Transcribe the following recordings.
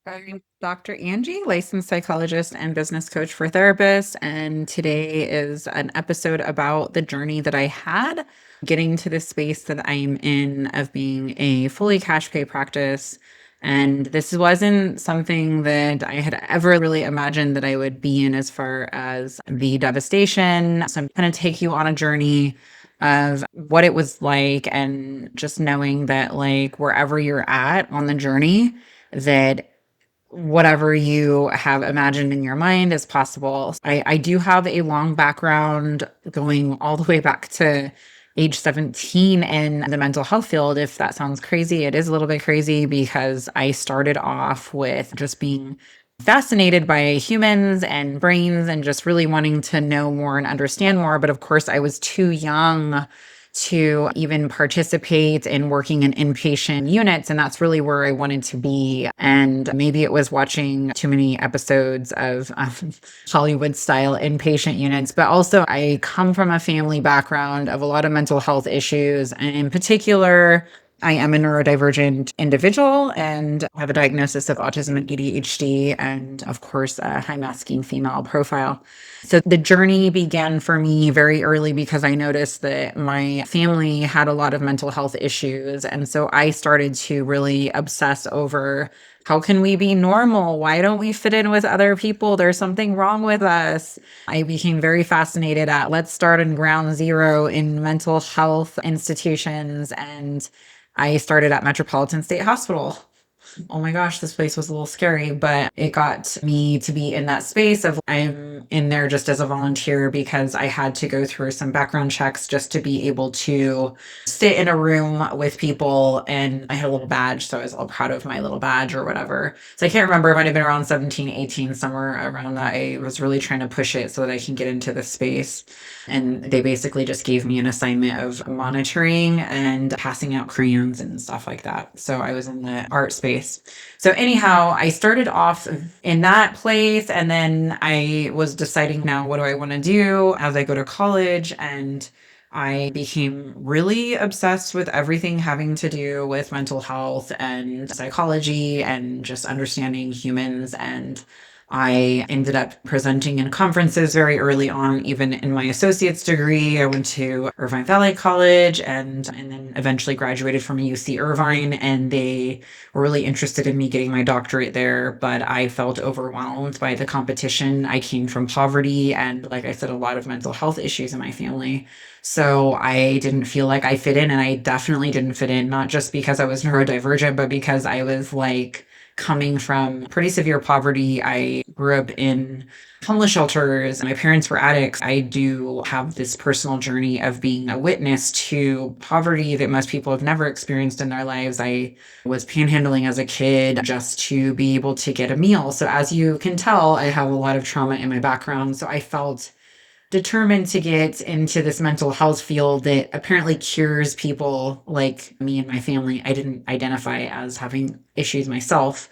I'm Dr. Angie, licensed psychologist and business coach for therapists. And today is an episode about the journey that I had getting to the space that I'm in of being a fully cash pay practice. And this wasn't something that I had ever really imagined that I would be in as far as the devastation. So I'm going to take you on a journey of what it was like and just knowing that, like, wherever you're at on the journey, that whatever you have imagined in your mind is possible. I do have a long background going all the way back to age 17 in the mental health field. If that sounds crazy, it is a little bit crazy because I started off with just being fascinated by humans and brains and just really wanting to know more and understand more. But of course, I was too young to even participate in working in inpatient units. And that's really where I wanted to be. And maybe it was watching too many episodes of Hollywood style inpatient units, but also I come from a family background of a lot of mental health issues. And in particular, I am a neurodivergent individual and have a diagnosis of autism and ADHD, and of course, a high masking female profile. So the journey began for me very early because I noticed that my family had a lot of mental health issues. And so I started to really obsess over how can we be normal? Why don't we fit in with other people? There's something wrong with us. I became very fascinated at let's start in ground zero in mental health institutions. And I started at Metropolitan State Hospital. Oh my gosh, this place was a little scary, but it got me to be in that space of I'm in there just as a volunteer because I had to go through some background checks just to be able to sit in a room with people. And I had a little badge, so I was all proud of my little badge or whatever. So I can't remember, it might have been around 17, 18, somewhere around that. I was really trying to push it so that I can get into the space. And they basically just gave me an assignment of monitoring and passing out crayons and stuff like that. So I was in the art space. So anyhow, I started off in that place, and then I was deciding now what do I want to do as I go to college, and I became really obsessed with everything having to do with mental health and psychology and just understanding humans. And I ended up presenting in conferences very early on, even in my associate's degree. I went to Irvine Valley College and then eventually graduated from UC Irvine, and they were really interested in me getting my doctorate there, but I felt overwhelmed by the competition. I came from poverty and, like I said, a lot of mental health issues in my family. So I didn't feel like I fit in, and I definitely didn't fit in, not just because I was neurodivergent, but because I was like coming from pretty severe poverty. I grew up in homeless shelters. My parents were addicts. I do have this personal journey of being a witness to poverty that most people have never experienced in their lives. I was panhandling as a kid just to be able to get a meal. So as you can tell, I have a lot of trauma in my background. So I felt determined to get into this mental health field that apparently cures people like me and my family. I didn't identify as having issues myself.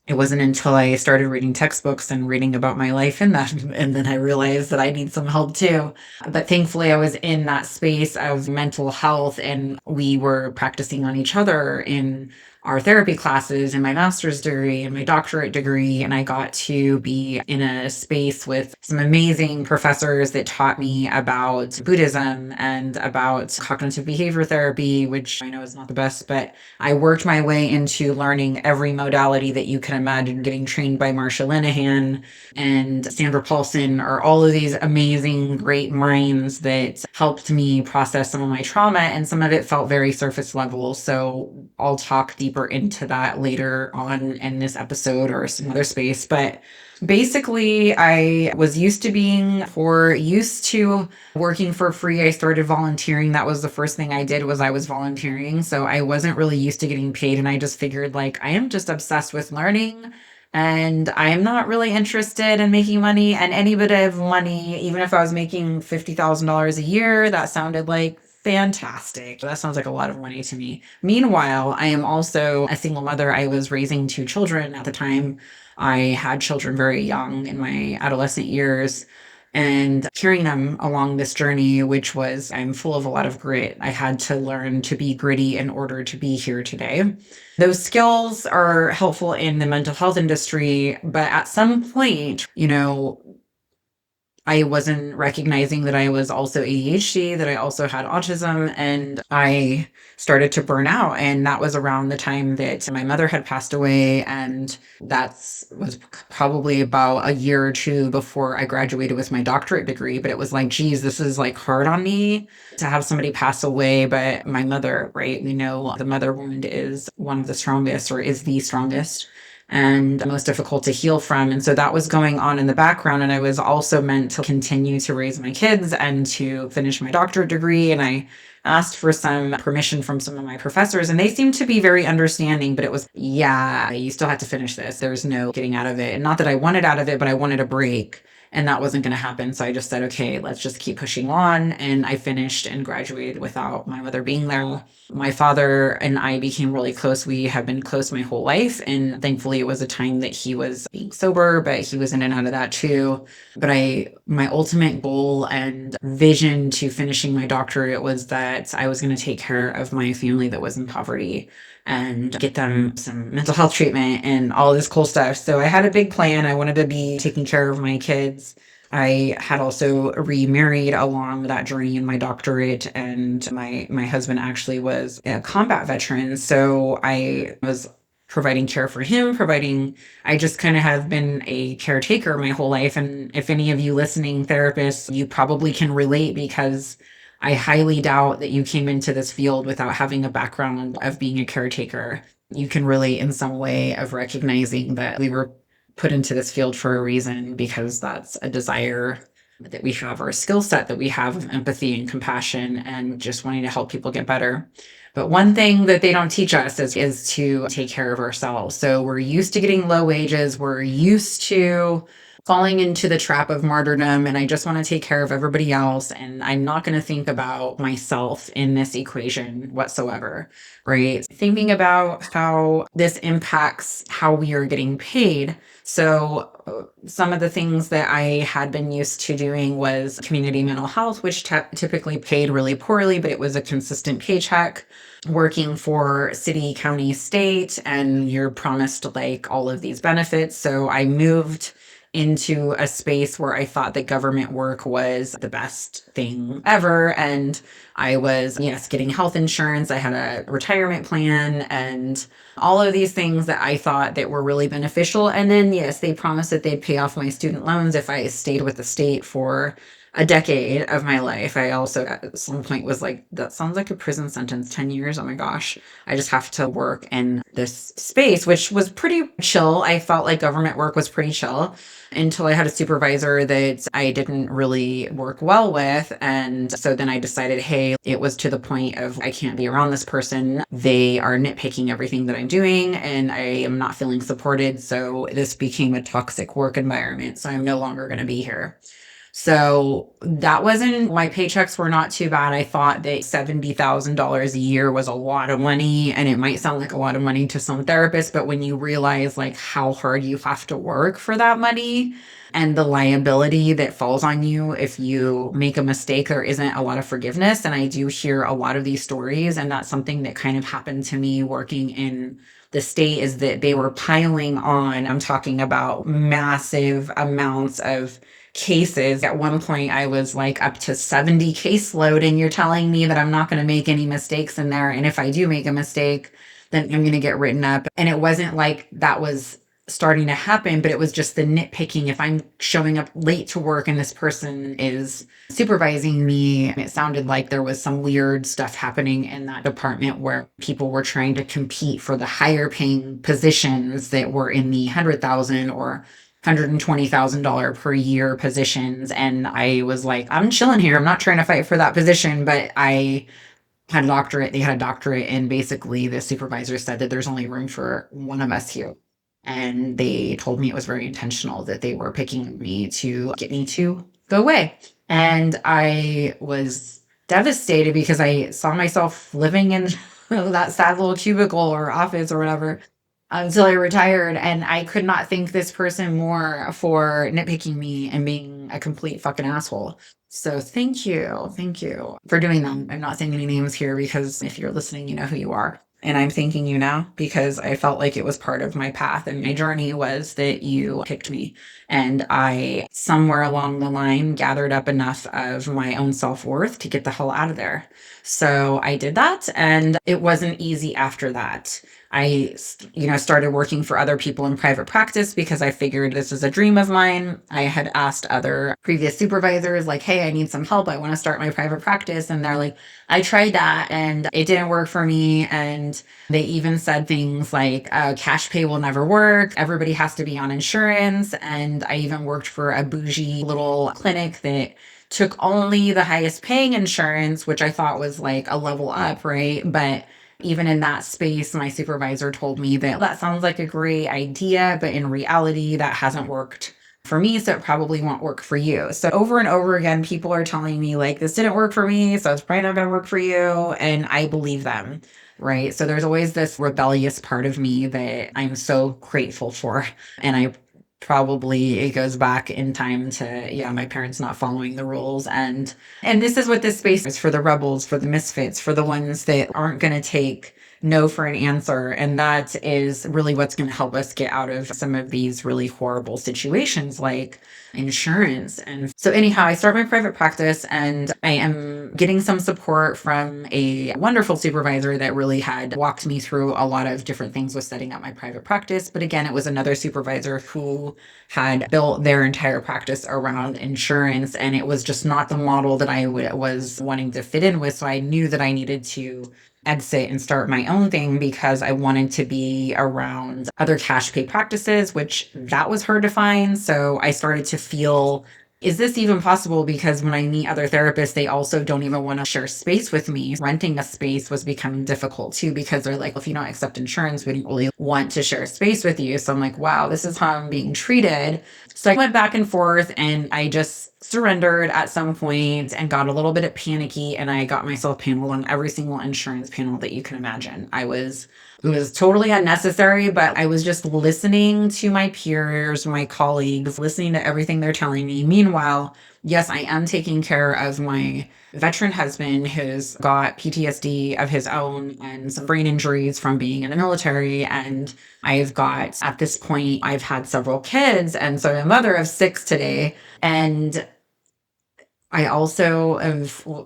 It wasn't until I started reading textbooks and reading about my life in that, and then I realized that I need some help too. But thankfully, I was in that space of mental health, and we were practicing on each other in our therapy classes in my master's degree and my doctorate degree. And I got to be in a space with some amazing professors that taught me about Buddhism and about cognitive behavior therapy, which I know is not the best, but I worked my way into learning every modality that you can imagine, getting trained by Marsha Linehan and Sandra Paulson, or all of these amazing, great minds that helped me process some of my trauma. And some of it felt very surface level. So I'll talk deeper into that later on in this episode or some other space. But basically, I was used to working for free. I started volunteering. That was the first thing I did, was I was volunteering. So I wasn't really used to getting paid. And I just figured, like, I am just obsessed with learning. And I'm not really interested in making money, and any bit of money, even if I was making $50,000 a year, that sounded like fantastic. That sounds like a lot of money to me. Meanwhile, I am also a single mother. I was raising two children at the time. I had children very young in my adolescent years. and carrying them along this journey, which was I'm full of a lot of grit. I had to learn to be gritty in order to be here today. Those skills are helpful in the mental health industry, but at some point, I wasn't recognizing that I was also ADHD, that I also had autism, and I started to burn out. And that was around the time that my mother had passed away. And that's was probably about a year or two before I graduated with my doctorate degree. But it was like, geez, this is like hard on me to have somebody pass away. But my mother, right? We know the mother wound is one of the strongest, or is the strongest and most difficult to heal from. And so that was going on in the background. And I was also meant to continue to raise my kids and to finish my doctorate degree. And I asked for some permission from some of my professors, and they seemed to be very understanding, but it was, yeah, you still have to finish this. There's no getting out of it. And not that I wanted out of it, but I wanted a break. And that wasn't going to happen. So I just said, okay, let's just keep pushing on. And I finished and graduated without my mother being there. My father and I became really close. We have been close my whole life. And thankfully, it was a time that he was being sober, but he was in and out of that too. But my ultimate goal and vision to finishing my doctorate was that I was going to take care of my family that was in poverty and get them some mental health treatment and all this cool stuff. So I had a big plan. I wanted to be taking care of my kids. I had also remarried along that journey in my doctorate, and my husband actually was a combat veteran. So I was providing care for him, I just kind of have been a caretaker my whole life. And if any of you listening therapists, you probably can relate, because I highly doubt that you came into this field without having a background of being a caretaker. You can relate in some way of recognizing that we were put into this field for a reason, because that's a desire that we have, or a skill set that we have of empathy and compassion and just wanting to help people get better. But one thing that they don't teach us is to take care of ourselves. So we're used to getting low wages. We're used to falling into the trap of martyrdom, and I just want to take care of everybody else. And I'm not going to think about myself in this equation whatsoever, right? Thinking about how this impacts how we are getting paid. So some of the things that I had been used to doing was community mental health, which typically paid really poorly, but it was a consistent paycheck. Working for city, county, state, and you're promised like all of these benefits. So I moved into a space where I thought that government work was the best thing ever. And I was, yes, getting health insurance. I had a retirement plan and all of these things that I thought that were really beneficial. And then, yes, they promised that they'd pay off my student loans if I stayed with the state for a decade of my life. I also at some point was like, that sounds like a prison sentence, 10 years. Oh my gosh. I just have to work in this space, which was pretty chill. I felt like government work was pretty chill until I had a supervisor that I didn't really work well with. And so then I decided, hey, it was to the point of I can't be around this person. They are nitpicking everything that I'm doing and I am not feeling supported. So this became a toxic work environment. So I'm no longer going to be here. So that wasn't, my paychecks were not too bad. I thought that $70,000 a year was a lot of money, and it might sound like a lot of money to some therapists, but when you realize like how hard you have to work for that money and the liability that falls on you if you make a mistake, there isn't a lot of forgiveness. And I do hear a lot of these stories, and that's something that kind of happened to me working in the state, is that they were piling on. I'm talking about massive amounts of cases. At one point, I was like up to 70 caseload, and you're telling me that I'm not going to make any mistakes in there. And if I do make a mistake, then I'm going to get written up. And it wasn't like that was starting to happen, but it was just the nitpicking. If I'm showing up late to work and this person is supervising me, it sounded like there was some weird stuff happening in that department where people were trying to compete for the higher paying positions that were in the 100,000 or $120,000 per year positions. And I was like, I'm chilling here. I'm not trying to fight for that position, but I had a doctorate. They had a doctorate. And basically the supervisor said that there's only room for one of us here. And they told me it was very intentional, that they were picking me to get me to go away. And I was devastated because I saw myself living in that sad little cubicle or office or whatever. until I retired. And I could not thank this person more for nitpicking me and being a complete fucking asshole. So thank you. Thank you for doing them. I'm not saying any names here because if you're listening, you know who you are. And I'm thanking you now because I felt like it was part of my path and my journey was that you picked me. And I, somewhere along the line, gathered up enough of my own self worth to get the hell out of there. So I did that. And it wasn't easy after that. I, started working for other people in private practice because I figured this is a dream of mine. I had asked other previous supervisors, like, hey, I need some help. I want to start my private practice. And they're like, I tried that and it didn't work for me. And they even said things like, cash pay will never work. Everybody has to be on insurance. And I even worked for a bougie little clinic that took only the highest paying insurance, which I thought was like a level up, right? But even in that space, my supervisor told me that that sounds like a great idea, but in reality, that hasn't worked for me. So it probably won't work for you. So over and over again, people are telling me, like, this didn't work for me. So it's probably not going to work for you. And I believe them. Right. So there's always this rebellious part of me that I'm so grateful for. And I probably it goes back in time to my parents not following the rules, and this is what this space is for: the rebels, for the misfits, for the ones that aren't going to take no for an answer. And that is really what's going to help us get out of some of these really horrible situations like insurance. And so anyhow, I start my private practice and I am getting some support from a wonderful supervisor that really had walked me through a lot of different things with setting up my private practice. But again, it was another supervisor who had built their entire practice around insurance, and it was just not the model that I was wanting to fit in with. So I knew that I needed to exit and start my own thing because I wanted to be around other cash pay practices, which that was hard to find. So I started to feel, is this even possible? Because when I meet other therapists, they also don't even want to share space with me. Renting a space was becoming difficult too, because they're like, if you don't accept insurance, we don't really want to share space with you. So I'm like, wow, this is how I'm being treated. So I went back and forth and I just surrendered at some point and got a little bit panicky, and I got myself paneled on every single insurance panel that you can imagine. It was totally unnecessary, but I was just listening to my peers, my colleagues, listening to everything they're telling me. Meanwhile, yes, I am taking care of my veteran husband who's got PTSD of his own and some brain injuries from being in the military. And I've got, at this point, I've had several kids. And so I'm a mother of 6 today. And I also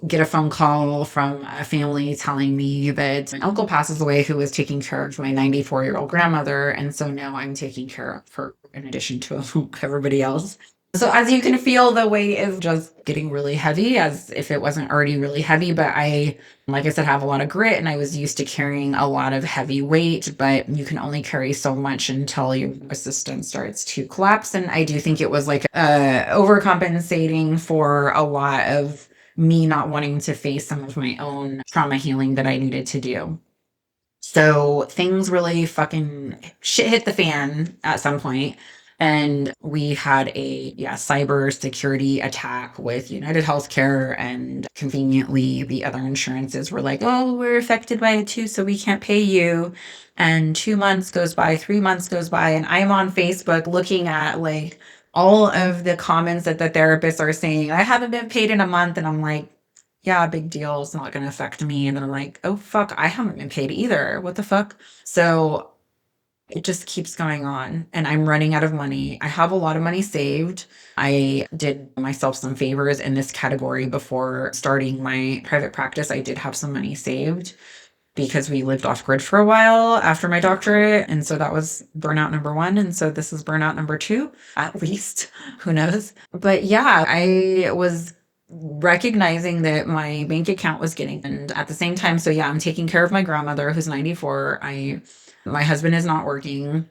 get a phone call from a family telling me that my uncle passes away who was taking care of my 94-year-old grandmother. And so now I'm taking care of her in addition to everybody else. So as you can feel, the weight is just getting really heavy, as if it wasn't already really heavy. But I, like I said, have a lot of grit and I was used to carrying a lot of heavy weight, but you can only carry so much until your system starts to collapse. And I do think it was like overcompensating for a lot of me not wanting to face some of my own trauma healing that I needed to do. So things really fucking shit hit the fan at some point. And we had a cyber security attack with United Healthcare, and conveniently the other insurances were like, oh, we're affected by it too, so we can't pay you. And 2 months goes by, 3 months goes by, and I'm on Facebook looking at like all of the comments that the therapists are saying, I haven't been paid in a month. And I'm like, yeah, big deal. It's not going to affect me. And then I'm like, oh, fuck, I haven't been paid either. What the fuck? So it just keeps going on and I'm running out of money. I have a lot of money saved. I did myself some favors in this category before starting my private practice. I did have some money saved because we lived off grid for a while after my doctorate. And so that was burnout number 1. And so this is burnout number 2, at least. Who knows? But yeah, I was recognizing that my bank account was getting, and at the same time, so yeah, I'm taking care of my grandmother who's 94. My husband is not working.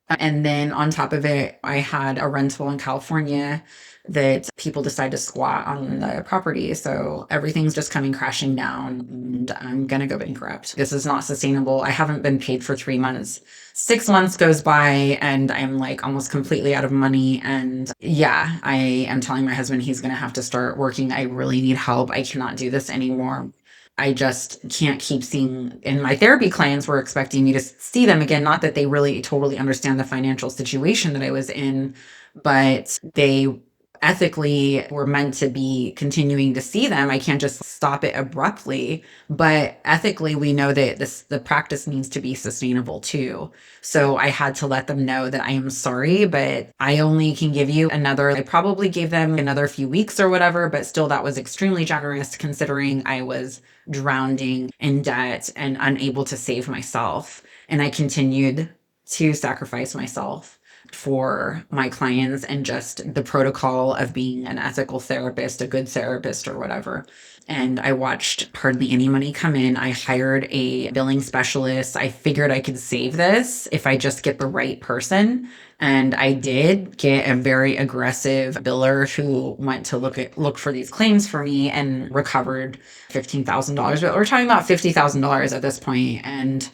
And then on top of it, I had a rental in California that people decide to squat on the property. So everything's just coming crashing down and I'm going to go bankrupt. This is not sustainable. I haven't been paid for 3 months. 6 months goes by and I'm like almost completely out of money. And yeah, I am telling my husband he's going to have to start working. I really need help. I cannot do this anymore. I just can't keep seeing, and my therapy clients were expecting me to see them again. Not that they really totally understand the financial situation that I was in, but they ethically were meant to be continuing to see them. I can't just stop it abruptly, but ethically we know that the practice needs to be sustainable too. So I had to let them know that I am sorry, but I only can give you another, I probably gave them another few weeks or whatever, but still that was extremely generous considering I was drowning in debt and unable to save myself. And I continued to sacrifice myself for my clients and just the protocol of being an ethical therapist, a good therapist, or whatever. And I watched hardly any money come in. I hired a billing specialist. I figured I could save this if I just get the right person. And I did get a very aggressive biller who went to look for these claims for me and recovered $15,000. But we're talking about $50,000 at this point, and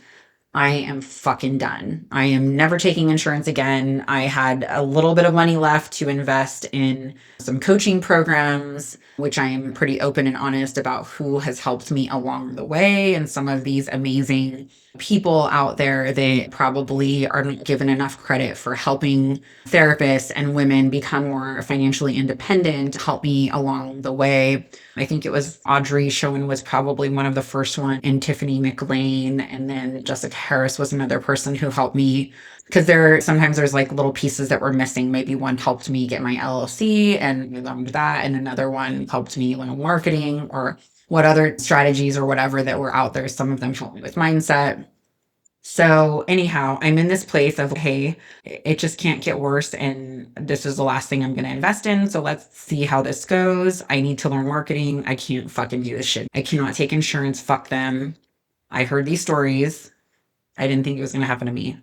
I am fucking done. I am never taking insurance again. I had a little bit of money left to invest in some coaching programs, which I am pretty open and honest about who has helped me along the way. And some of these amazing people out there, they probably aren't given enough credit for helping therapists and women become more financially independent, help me along the way. I think it was Audrey Schoen was probably one of the first one, and Tiffany McLean, and then Jessica Harris was another person who helped me, because sometimes there's like little pieces that were missing. Maybe one helped me get my LLC and we learned that, and another one helped me learn marketing or what other strategies or whatever that were out there. Some of them helped me with mindset. So anyhow, I'm in this place of, hey, it just can't get worse. And this is the last thing I'm going to invest in. So let's see how this goes. I need to learn marketing. I can't fucking do this shit. I cannot take insurance. Fuck them. I heard these stories. I didn't think it was going to happen to me.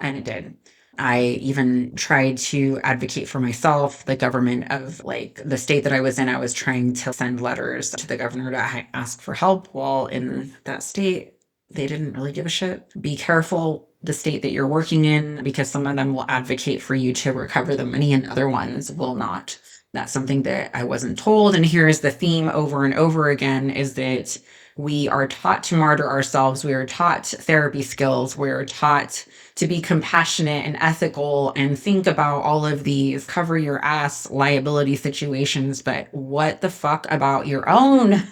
And it did. I even tried to advocate for myself. The government of like the state that I was in, I was trying to send letters to the governor to ask for help. While in that state, they didn't really give a shit. Be careful the state that you're working in, because some of them will advocate for you to recover the money and other ones will not. That's something that I wasn't told. And here's the theme over and over again, is that we are taught to martyr ourselves. We are taught therapy skills. We are taught to be compassionate and ethical and think about all of these cover your ass liability situations. But what the fuck about your own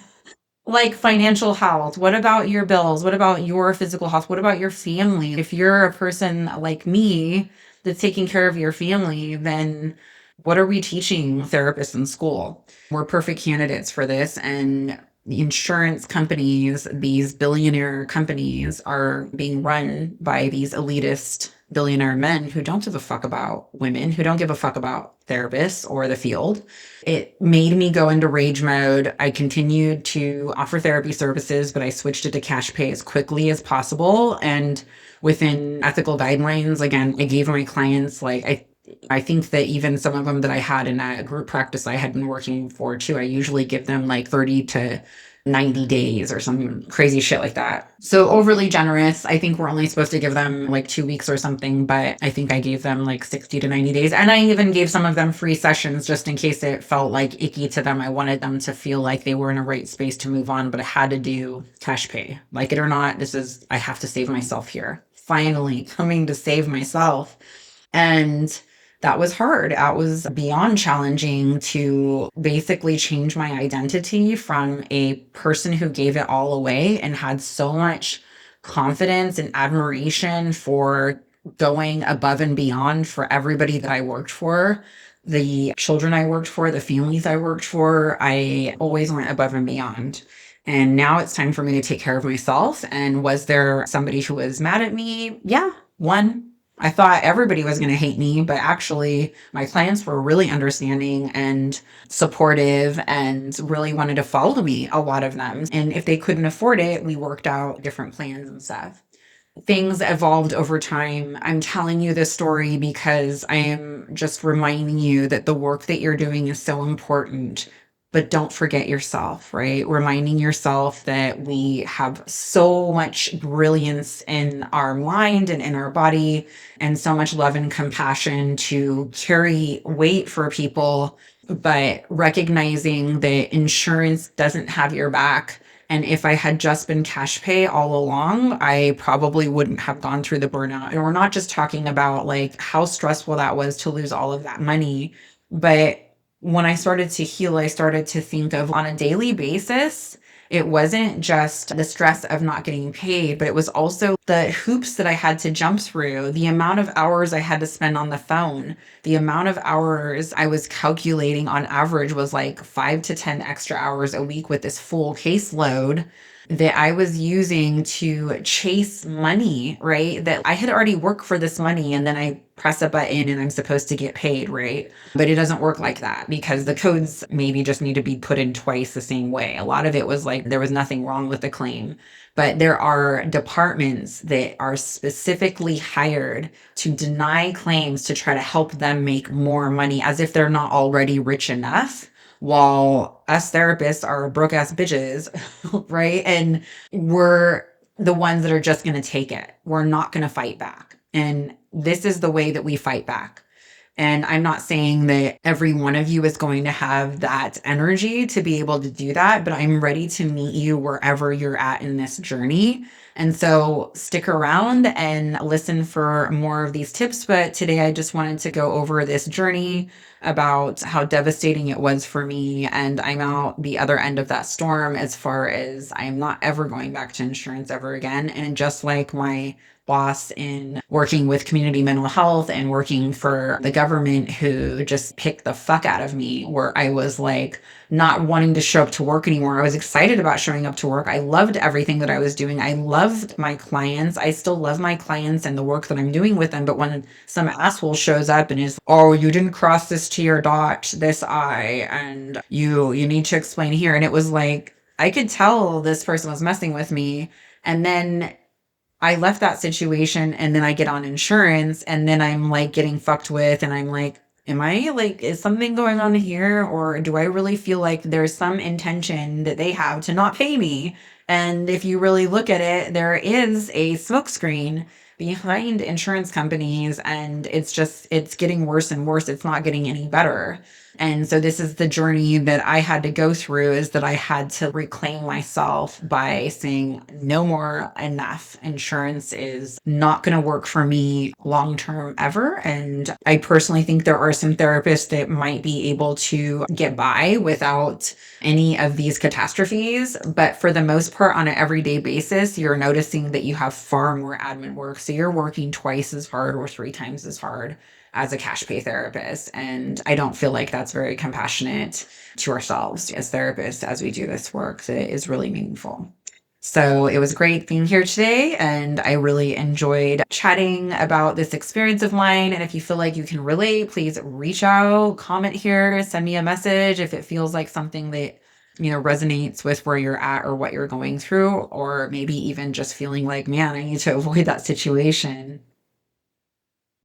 like financial health? What about your bills? What about your physical health? What about your family? If you're a person like me that's taking care of your family, then what are we teaching therapists in school? We're perfect candidates for this. And the insurance companies, these billionaire companies, are being run by these elitist billionaire men who don't give a fuck about women, who don't give a fuck about therapists or the field. It made me go into rage mode. I continued to offer therapy services, but I switched it to cash pay as quickly as possible. And within ethical guidelines, again, I gave my clients I think that even some of them that I had in a group practice I had been working for too, I usually give them like 30 to 90 days or some crazy shit like that. So overly generous. I think we're only supposed to give them like 2 weeks or something, but I think I gave them like 60 to 90 days. And I even gave some of them free sessions just in case it felt like icky to them. I wanted them to feel like they were in a right space to move on, but I had to do cash pay. Like it or not, I have to save myself here. Finally coming to save myself. And that was hard. That was beyond challenging to basically change my identity from a person who gave it all away and had so much confidence and admiration for going above and beyond for everybody that I worked for, the children I worked for, the families I worked for. I always went above and beyond. And now it's time for me to take care of myself. And was there somebody who was mad at me? Yeah, one. I thought everybody was going to hate me, but actually my clients were really understanding and supportive and really wanted to follow me, a lot of them. And if they couldn't afford it, we worked out different plans and stuff. Things evolved over time. I'm telling you this story because I am just reminding you that the work that you're doing is so important. But don't forget yourself, right? Reminding yourself that we have so much brilliance in our mind and in our body, and so much love and compassion to carry weight for people. But recognizing that insurance doesn't have your back, And if I had just been cash pay all along, I probably wouldn't have gone through the burnout. And we're not just talking about like how stressful that was to lose all of that money, but when I started to heal, I started to think of on a daily basis, it wasn't just the stress of not getting paid, but it was also the hoops that I had to jump through, the amount of hours I had to spend on the phone, the amount of hours I was calculating on average was like 5 to 10 extra hours a week with this full caseload that I was using to chase money, right? That I had already worked for this money and then I press a button and I'm supposed to get paid, right? But it doesn't work like that because the codes maybe just need to be put in twice the same way. A lot of it was like there was nothing wrong with the claim, but there are departments that are specifically hired to deny claims to try to help them make more money as if they're not already rich enough. While us therapists are broke ass bitches, right? And we're the ones that are just going to take it. We're not going to fight back. And this is the way that we fight back. And I'm not saying that every one of you is going to have that energy to be able to do that, but I'm ready to meet you wherever you're at in this journey. And so stick around and listen for more of these tips. But today I just wanted to go over this journey about how devastating it was for me. And I'm out the other end of that storm as far as I'm not ever going back to insurance ever again. And just like my boss in working with community mental health and working for the government who just picked the fuck out of me, where I was like not wanting to show up to work anymore. I was excited about showing up to work. I loved everything that I was doing. I loved my clients. I still love my clients and the work that I'm doing with them. But when some asshole shows up and is, oh, you didn't cross this T or dot this I, and you need to explain here. And it was like, I could tell this person was messing with me. And then I left that situation and then I get on insurance and then I'm like getting fucked with and I'm like, am I like, is something going on here? Or do I really feel like there's some intention that they have to not pay me? And if you really look at it, there is a smokescreen behind insurance companies and it's getting worse and worse. It's not getting any better. And so this is the journey that I had to go through is that I had to reclaim myself by saying no more, enough. Insurance is not going to work for me long term ever. And I personally think there are some therapists that might be able to get by without any of these catastrophes. But for the most part, on an everyday basis, you're noticing that you have far more admin work. So you're working twice as hard or 3 times as hard as a cash pay therapist. And I don't feel like that's very compassionate to ourselves as therapists as we do this work that is really meaningful. So it was great being here today, and I really enjoyed chatting about this experience of mine. And if you feel like you can relate, please reach out, comment here, send me a message if it feels like something that resonates with where you're at or what you're going through, or maybe even just feeling like, man, I need to avoid that situation.